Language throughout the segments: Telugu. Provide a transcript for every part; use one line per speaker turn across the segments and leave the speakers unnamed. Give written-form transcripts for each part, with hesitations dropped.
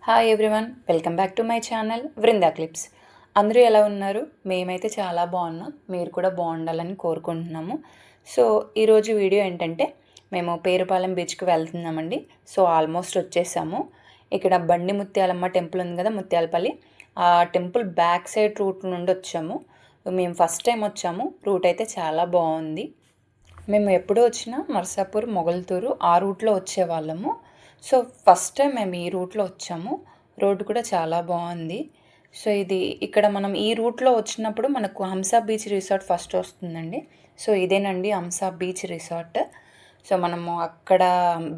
Hi everyone, welcome back to my channel Vrinda clips. అందరూ ఎలా ఉన్నారు? మేమైతే చాలా బాగున్నాం. మీరు కూడా బాగుండాలని కోరుకుంటున్నాము. సో ఈరోజు వీడియో ఏంటంటే మేము పేరుపాలెం బీచ్కి వెళ్తున్నామండి. సో ఆల్మోస్ట్ వచ్చేసాము. ఇక్కడ బండి ముత్యాలమ్మ టెంపుల్ ఉంది కదా, ముత్యాలపల్లి, ఆ టెంపుల్ బ్యాక్ సైడ్ రూట్ నుండి వచ్చాము. మేము ఫస్ట్ టైం వచ్చాము. రూట్ అయితే చాలా బాగుంది. మేము ఎప్పుడు వచ్చినా నర్సాపూర్, మొగల్తూరు ఆ రూట్లో వచ్చేవాళ్ళము. సో ఫస్ట్ టైం మేము ఈ రూట్లో వచ్చాము. రోడ్డు కూడా చాలా బాగుంది. సో ఇది ఇక్కడ మనం ఈ రూట్లో వచ్చినప్పుడు మనకు హంసా బీచ్ రిసార్ట్ ఫస్ట్ వస్తుందండి. సో ఇదేనండి హంసా బీచ్ రిసార్ట్. సో మనము అక్కడ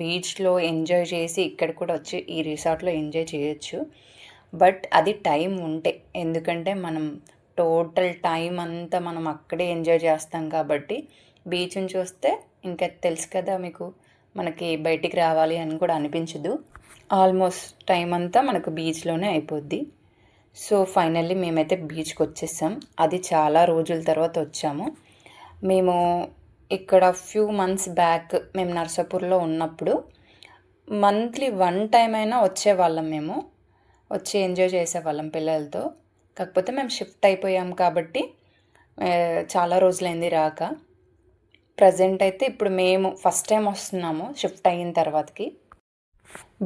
బీచ్లో ఎంజాయ్ చేసి ఇక్కడ కూడా వచ్చి ఈ రిసార్ట్లో ఎంజాయ్ చేయొచ్చు. బట్ అది టైం ఉంటే, ఎందుకంటే మనం టోటల్ టైం అంతా మనం అక్కడే ఎంజాయ్ చేస్తాం కాబట్టి బీచ్ని చూస్తే ఇంకా తెలుసు కదా మీకు, మనకి బయటికి రావాలి అని కూడా అనిపించదు. ఆల్మోస్ట్ టైం అంతా మనకు బీచ్లోనే అయిపోద్ది. సో ఫైనల్లీ మేమైతే బీచ్కి వచ్చేసాం. అది చాలా రోజుల తర్వాత వచ్చాము. మేము ఇక్కడ ఫ్యూ మంత్స్ బ్యాక్ మేము నర్సాపూర్లో ఉన్నప్పుడు మంత్లీ 1 టైం అయినా వచ్చేవాళ్ళం. మేము వచ్చి ఎంజాయ్ చేసేవాళ్ళం పిల్లలతో. కాకపోతే మేము షిఫ్ట్ అయిపోయాం కాబట్టి చాలా రోజులైంది రాక. ప్రజెంట్ అయితే ఇప్పుడు మేము ఫస్ట్ టైం వస్తున్నాము షిఫ్ట్ అయిన తర్వాతకి.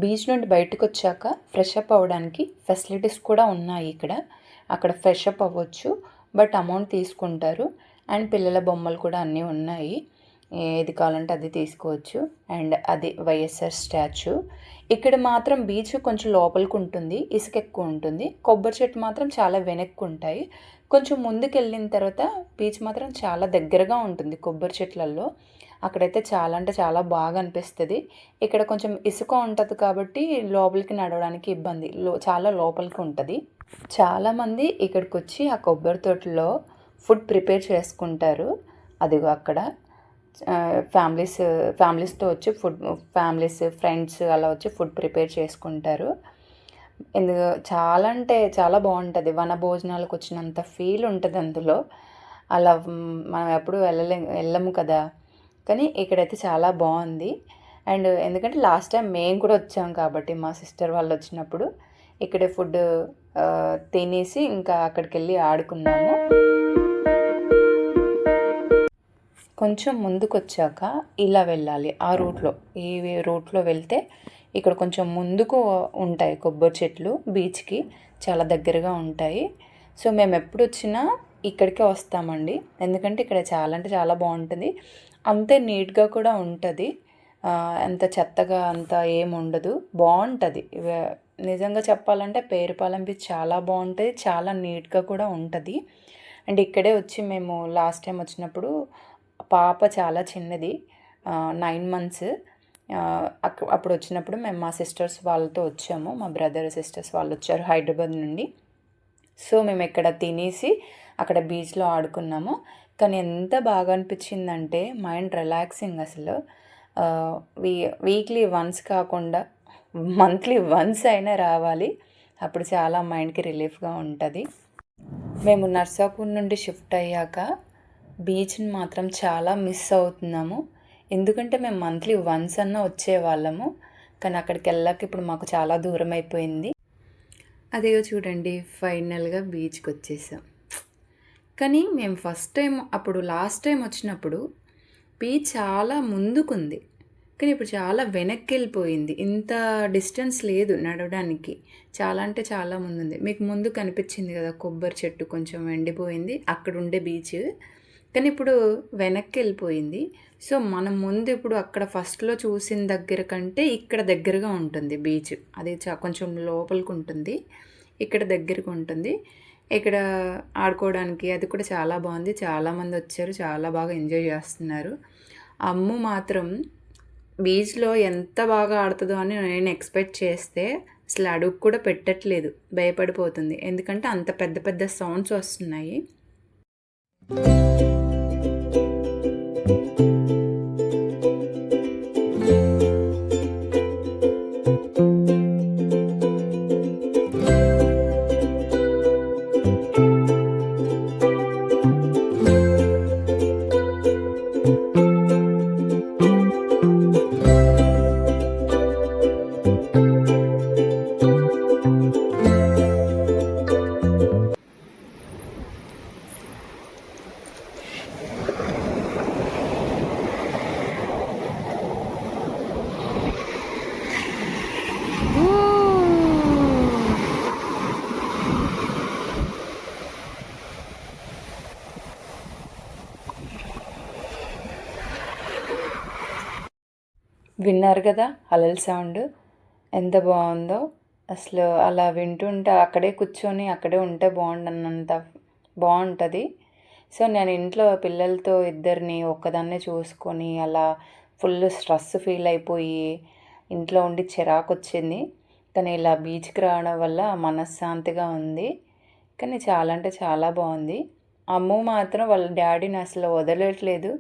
బీచ్ నుండి బయటకు వచ్చాక ఫ్రెష్ అప్ అవ్వడానికి ఫెసిలిటీస్ కూడా ఉన్నాయి ఇక్కడ. అక్కడ ఫ్రెష్ అప్ అవ్వచ్చు, బట్ అమౌంట్ తీసుకుంటారు. అండ్ పిల్లల బొమ్మలు కూడా అన్నీ ఉన్నాయి, ఏది కావాలంటే అది తీసుకోవచ్చు. అండ్ అది వైఎస్ఆర్ స్టాచ్యూ. ఇక్కడ మాత్రం బీచ్ కొంచెం లోపలికి ఉంటుంది, ఇసుక ఎక్కువ ఉంటుంది. కొబ్బరి చెట్టు మాత్రం చాలా వెనక్కు ఉంటాయి. కొంచెం ముందుకు వెళ్ళిన తర్వాత బీచ్ మాత్రం చాలా దగ్గరగా ఉంటుంది కొబ్బరి చెట్లలో. అక్కడైతే చాలా అంటే చాలా బాగా అనిపిస్తుంది. ఇక్కడ కొంచెం ఇసుక ఉంటుంది కాబట్టి లోపలికి నడవడానికి ఇబ్బంది, చాలా లోపలికి ఉంటుంది. చాలామంది ఇక్కడికి వచ్చి ఆ కొబ్బరి తోటలో ఫుడ్ ప్రిపేర్ చేసుకుంటారు. అదిగో అక్కడ ఫ్యామిలీస్తో వచ్చి ఫ్యామిలీస్, ఫ్రెండ్స్ అలా వచ్చి ఫుడ్ ప్రిపేర్ చేసుకుంటారు. ఎందుకు చాలా అంటే చాలా బాగుంటుంది. వన భోజనాలకు వచ్చినంత ఫీల్ ఉంటుంది అందులో. అలా మనం ఎప్పుడు వెళ్ళము కదా, కానీ ఇక్కడైతే చాలా బాగుంది. అండ్ ఎందుకంటే లాస్ట్ టైం మేము కూడా వచ్చాం కాబట్టి మా సిస్టర్ వాళ్ళు వచ్చినప్పుడు ఇక్కడే ఫుడ్ తినేసి ఇంకా అక్కడికి వెళ్ళి ఆడుకున్నాము. కొంచెం ముందుకు వచ్చాక ఇలా వెళ్ళాలి ఆ రూట్లో. ఈ రూట్లో వెళ్తే ఇక్కడ కొంచెం ముందుకు ఉంటాయి కొబ్బరి చెట్లు, బీచ్కి చాలా దగ్గరగా ఉంటాయి. సో మేము ఎప్పుడు వచ్చినా ఇక్కడికే వస్తామండి, ఎందుకంటే ఇక్కడ చాలా అంటే చాలా బాగుంటుంది. అంతే నీట్గా కూడా ఉంటుంది, అంత చెత్తగా అంత ఏమి ఉండదు, బాగుంటుంది. నిజంగా చెప్పాలంటే పేరుపాలెం బీచ్ చాలా బాగుంటుంది, చాలా నీట్గా కూడా ఉంటుంది. అండ్ ఇక్కడే వచ్చి మేము లాస్ట్ టైం వచ్చినప్పుడు పాప చాలా చిన్నది, 9 months. అప్పుడు వచ్చినప్పుడు మేము మా సిస్టర్స్ వాళ్ళతో వచ్చాము. మా బ్రదర్ సిస్టర్స్ వాళ్ళు వచ్చారు హైదరాబాద్ నుండి. సో మేము ఇక్కడ తినేసి అక్కడ బీచ్లో ఆడుకున్నాము. కానీ ఎంత బాగా అనిపించిందంటే మైండ్ రిలాక్సింగ్ అసలు. వీక్లీ వన్స్ కాకుండా మంత్లీ వన్స్ అయినా రావాలి, అప్పుడు చాలా మైండ్కి రిలీఫ్గా ఉంటుంది. మేము నర్సాపూర్ నుండి షిఫ్ట్ అయ్యాక బీచ్ని మాత్రం చాలా మిస్ అవుతున్నాము. ఎందుకంటే మేము మంత్లీ వన్స్ అన్నా వచ్చేవాళ్ళము, కానీ అక్కడికి వెళ్ళాక ఇప్పుడు మాకు చాలా దూరం అయిపోయింది. అదేగా చూడండి, ఫైనల్గా బీచ్కి వచ్చేసాం. కానీ మేము ఫస్ట్ టైం అప్పుడు లాస్ట్ టైం వచ్చినప్పుడు బీచ్ చాలా ముందుకుంది, కానీ ఇప్పుడు చాలా వెనక్కి వెళ్ళిపోయింది. ఇంత డిస్టెన్స్ లేదు నడవడానికి, చాలా అంటే చాలా ముందుంది. మీకు ముందు కనిపించింది కదా కొబ్బరి చెట్టు, కొంచెం ఎండిపోయింది అక్కడ ఉండే బీచ్, కానీ ఇప్పుడు వెనక్కి వెళ్ళిపోయింది. సో మనం ముందు ఇప్పుడు అక్కడ ఫస్ట్లో చూసిన దగ్గర కంటే ఇక్కడ దగ్గరగా ఉంటుంది బీచ్. అది కొంచెం లోపలికి ఉంటుంది, ఇక్కడ దగ్గరగా ఉంటుంది. ఇక్కడ ఆడుకోవడానికి అది కూడా చాలా బాగుంది. చాలామంది వచ్చారు, చాలా బాగా ఎంజాయ్ చేస్తున్నారు. అమ్ము మాత్రం బీచ్లో ఎంత బాగా ఆడుతుందో అని నేను ఎక్స్పెక్ట్ చేస్తే అసలు అడుగు కూడా పెట్టట్లేదు, భయపడిపోతుంది. ఎందుకంటే అంత పెద్ద పెద్ద సౌండ్స్ వస్తున్నాయి. విన్నారు కదా అలల సౌండ్ ఎంత బాగుందో. అసలు అలా వింటుంటే అక్కడే కూర్చొని అక్కడే ఉంటే బాగుండన్నంత బాగుంటుంది. సో నేను ఇంట్లో పిల్లలతో ఇద్దరిని ఒక్కదాన్నే చూసుకొని అలా ఫుల్ స్ట్రెస్ ఫీల్ అయిపోయి ఇంట్లో ఉండి చిరాకు వచ్చింది. కానీ ఇలా బీచ్కి రావడం వల్ల మనశ్శాంతిగా ఉంది. కానీ చాలా అంటే చాలా బాగుంది. అమ్ము మాత్రం వాళ్ళ డాడీని అసలు వదలట్లేదు,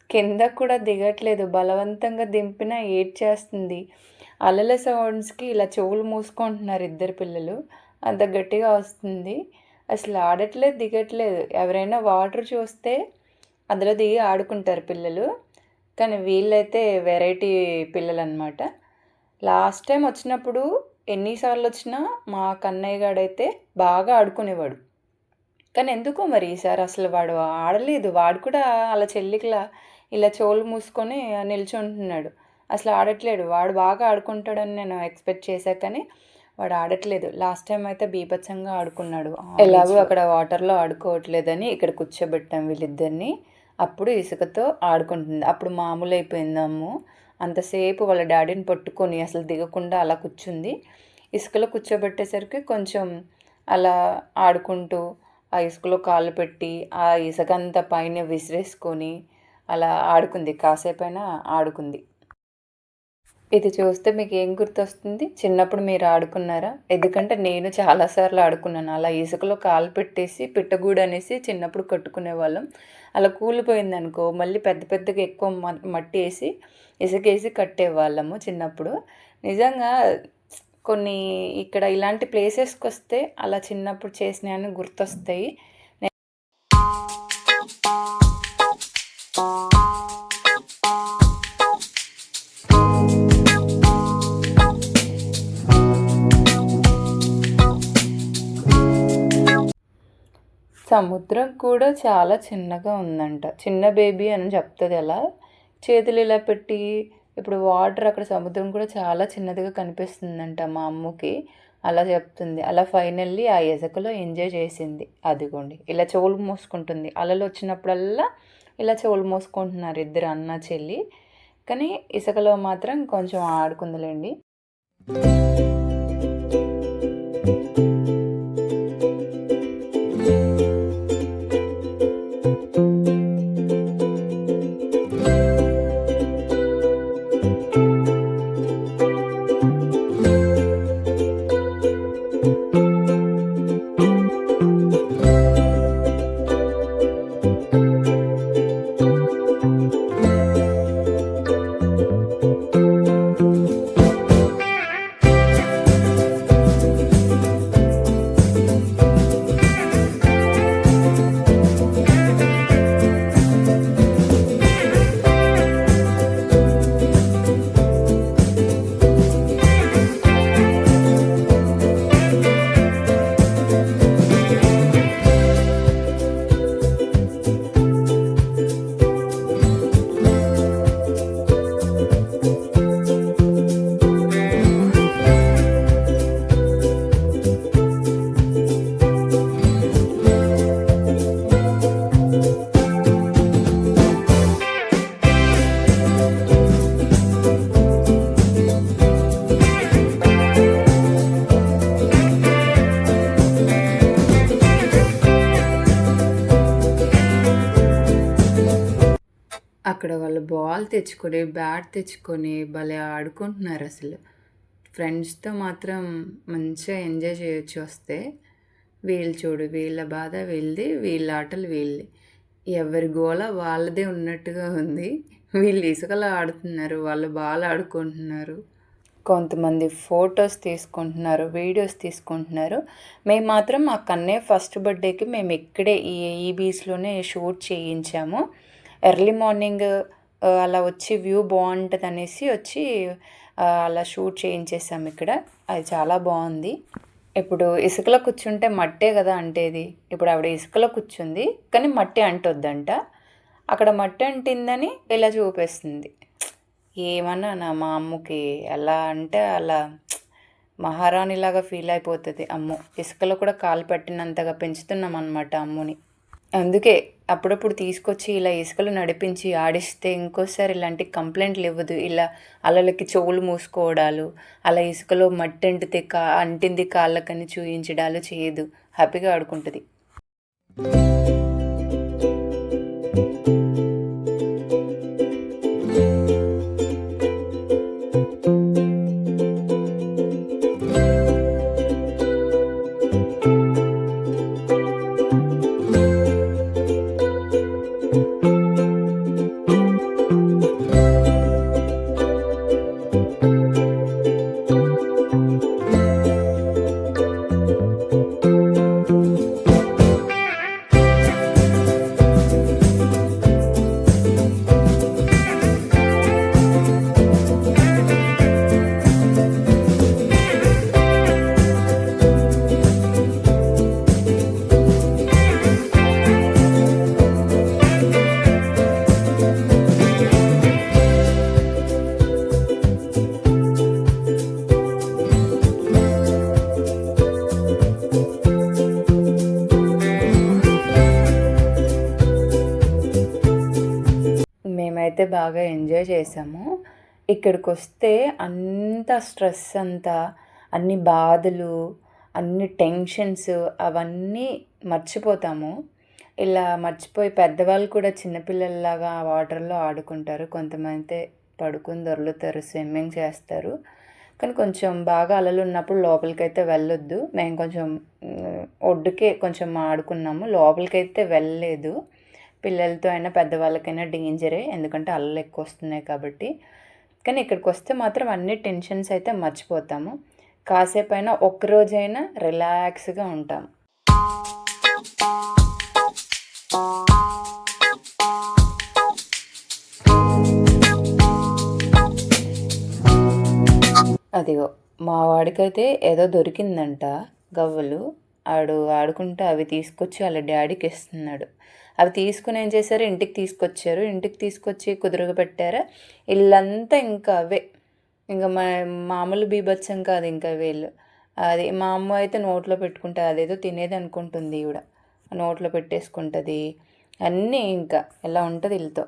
కిందకు కూడా దిగట్లేదు. బలవంతంగా దింపినా ఏడ్చేస్తుంది. అలల సౌండ్స్కి ఇలా చెవులు మూసుకుంటున్నారు ఇద్దరు పిల్లలు, అంత గట్టిగా వస్తుంది. అసలు ఆడట్లేదు, దిగట్లేదు. ఎవరైనా వాటర్ చూస్తే అందులో దిగి ఆడుకుంటారు పిల్లలు, కానీ వీళ్ళైతే వెరైటీ పిల్లలు అనమాట. లాస్ట్ టైం వచ్చినప్పుడు ఎన్నిసార్లు వచ్చినా మా కన్నయ్య గాడైతే బాగా ఆడుకునేవాడు. కానీ ఎందుకో మరి ఈసారి అసలు వాడు ఆడలేదు. వాడు కూడా అలా చెల్లికిలా ఇలా చెవులు మూసుకొని నిల్చుంటున్నాడు. అసలు ఆడట్లేడు. వాడు బాగా ఆడుకుంటాడని నేను ఎక్స్పెక్ట్ చేశా, కానీ వాడు ఆడట్లేదు. లాస్ట్ టైం అయితే బీభత్సంగా ఆడుకున్నాడు. ఎలాగో అక్కడ వాటర్లో ఆడుకోవట్లేదని ఇక్కడ కూర్చోబెట్టాం వీళ్ళిద్దరిని. అప్పుడు ఇసుకతో ఆడుకుంటుంది. అప్పుడు మామూలు అయిపోయింది అమ్ము. అంతసేపు వాళ్ళ డాడీని పట్టుకొని అసలు దిగకుండా అలా కూర్చుంది. ఇసుకలో కూర్చోబెట్టేసరికి కొంచెం అలా ఆడుకుంటూ ఆ ఇసుకలో కాళ్ళు పెట్టి ఆ ఇసుకంతా పైన విసిరేసుకొని అలా ఆడుకుంది. కాసేపైనా ఆడుకుంది. ఇది చూస్తే మీకు ఏం గుర్తొస్తుంది? చిన్నప్పుడు మీరు ఆడుకున్నారా? ఎందుకంటే నేను చాలాసార్లు ఆడుకున్నాను. అలా ఇసుకలో కాలు పెట్టేసి పిట్టగూడు అనేసి చిన్నప్పుడు కట్టుకునేవాళ్ళం. అలా కూలిపోయిందనుకో మళ్ళీ పెద్ద పెద్దగా ఎక్కువ మట్టి వేసి ఇసుకేసి కట్టేవాళ్ళము చిన్నప్పుడు. నిజంగా కొన్ని ఇక్కడ ఇలాంటి ప్లేసెస్కి వస్తే అలా చిన్నప్పుడు చేసినవన్నీ గుర్తొస్తాయి. సముద్రం కూడా చాలా చిన్నగా ఉందంట. చిన్న బేబీ అని చెప్తుంది. అలా చేతులు ఇలా పెట్టి ఇప్పుడు వాటర్ అక్కడ సముద్రం కూడా చాలా చిన్నదిగా కనిపిస్తుందంట మా అమ్మకి. అలా చెప్తుంది. అలా ఫైనల్లీ ఆ ఇసుకలో ఎంజాయ్ చేసింది. అదిగోండి ఇలా చెవులు మూసుకుంటుంది. అలలు వచ్చినప్పుడల్లా ఇలా చెవులు మూసుకుంటున్నారు ఇద్దరు అన్న చెల్లి. కానీ ఇసుకలో మాత్రం కొంచెం ఆడుకుందిలేండి. అక్కడ వాళ్ళు బాల్ తెచ్చుకొని బ్యాట్ తెచ్చుకొని భలే ఆడుకుంటున్నారు. అసలు ఫ్రెండ్స్తో మాత్రం మంచిగా ఎంజాయ్ చేయొచ్చు వస్తే. వీళ్ళు చూడు, వీళ్ళ బాధ వీళ్ళది, వీళ్ళ ఆటలు వీళ్ళది. ఎవరి గోల వాళ్ళదే ఉన్నట్టుగా ఉంది. వీళ్ళు ఇసుకలో ఆడుతున్నారు, వాళ్ళు బాల్ ఆడుకుంటున్నారు. కొంతమంది ఫొటోస్ తీసుకుంటున్నారు, వీడియోస్ తీసుకుంటున్నారు. మేము మాత్రం మా కన్నయ్య ఫస్ట్ బర్త్డేకి మేము ఇక్కడే ఈ బీచ్లోనే షూట్ చేయించాము. ఎర్లీ మార్నింగ్ అలా వచ్చి వ్యూ బాగుంటుంది అనేసి వచ్చి అలా షూట్ చేయించేసాము ఇక్కడ. అది చాలా బాగుంది. ఇప్పుడు ఇసుకలో కూర్చుంటే మట్టే కదా అంటేది. ఇప్పుడు ఆవిడ ఇసుకలో కూర్చుంది కానీ మట్టి అంటొద్దంట. అక్కడ మట్టి అంటిందని ఇలా చూపిస్తుంది. ఏమన్నా నా మా అమ్మకి ఎలా అంటే అలా మహారాణిలాగా ఫీల్ అయిపోతుంది అమ్ము. ఇసుకలో కూడా కాలు పెట్టినంతగా పెంచుతున్నాం అన్నమాట అమ్ముని. అందుకే అప్పుడప్పుడు తీసుకొచ్చి ఇలా ఇసుకలో నడిపించి ఆడిస్తే ఇంకోసారి ఇలాంటి కంప్లైంట్లు ఇవ్వదు. ఇలా అలలకి చెవులు మూసుకోవడాలు, అలా ఇసుకలో మట్టి అంటింది కాళ్ళకని చూయించడాలు చేయదు. హ్యాపీగా ఆడుకుంటుంది. మేమైతే బాగా ఎంజాయ్ చేసాము. ఇక్కడికి వస్తే అంత స్ట్రెస్ అంతా, అన్ని బాధలు, అన్ని టెన్షన్స్ అవన్నీ మర్చిపోతాము. ఇలా మర్చిపోయి పెద్దవాళ్ళు కూడా చిన్నపిల్లల్లాగా ఆ వాటర్లో ఆడుకుంటారు. కొంతమంది పడుకుని దొర్లుతారు, స్విమ్మింగ్ చేస్తారు. కానీ కొంచెం బాగా అలలు ఉన్నప్పుడు లోపలికైతే వెళ్ళొద్దు. మేము కొంచెం ఒడ్డుకే కొంచెం ఆడుకున్నాము, లోపలికైతే వెళ్ళలేదు. పిల్లలతో అయినా పెద్దవాళ్ళకైనా డేంజరే, ఎందుకంటే అలలు ఎక్కువ వస్తున్నాయి కాబట్టి. కానీ ఇక్కడికి వస్తే మాత్రం అన్ని టెన్షన్స్ అయితే మర్చిపోతాము. కాసేపు అయినా ఒక్కరోజైనా రిలాక్స్గా ఉంటాం. అదిగో మా వాడికైతే ఏదో దొరికిందంట గవ్వలు. ఆడుకుంటూ అవి తీసుకొచ్చి వాళ్ళ డాడీకి ఇస్తున్నాడు. అవి తీసుకుని ఏం చేశారు, ఇంటికి తీసుకొచ్చారు. ఇంటికి తీసుకొచ్చి కుదురుగా పెట్టారా, ఇల్లంతా ఇంకా అవే. ఇంకా మామూలు బీభత్సం కాదు ఇంకా వీళ్ళు. అది మా అమ్మ అయితే నోట్లో పెట్టుకుంటుంది, అదేదో తినేది అనుకుంటుంది ఈవిడ. నోట్లో పెట్టేసుకుంటుంది అన్నీ. ఇంకా ఎలా ఉంటుంది వీళ్ళతో.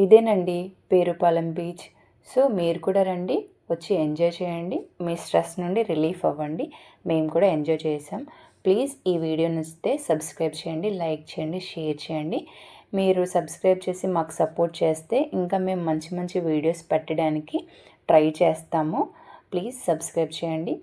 ఇదేనండి పేరుపాలెం బీచ్. సో మీరు కూడా రండి, వచ్చి ఎంజాయ్ చేయండి, మీ స్ట్రెస్ నుండి రిలీఫ్ అవ్వండి. మేము కూడా ఎంజాయ్ చేసాం. ప్లీజ్ ఈ వీడియో నచ్చితే సబ్స్క్రైబ్ చేయండి, లైక్ చేయండి, షేర్ చేయండి. మీరు సబ్స్క్రైబ్ చేసి మాకు సపోర్ట్ చేస్తే ఇంకా మేము మంచి మంచి వీడియోస్ పెట్టడానికి ట్రై చేస్తాము. ప్లీజ్ సబ్స్క్రైబ్ చేయండి.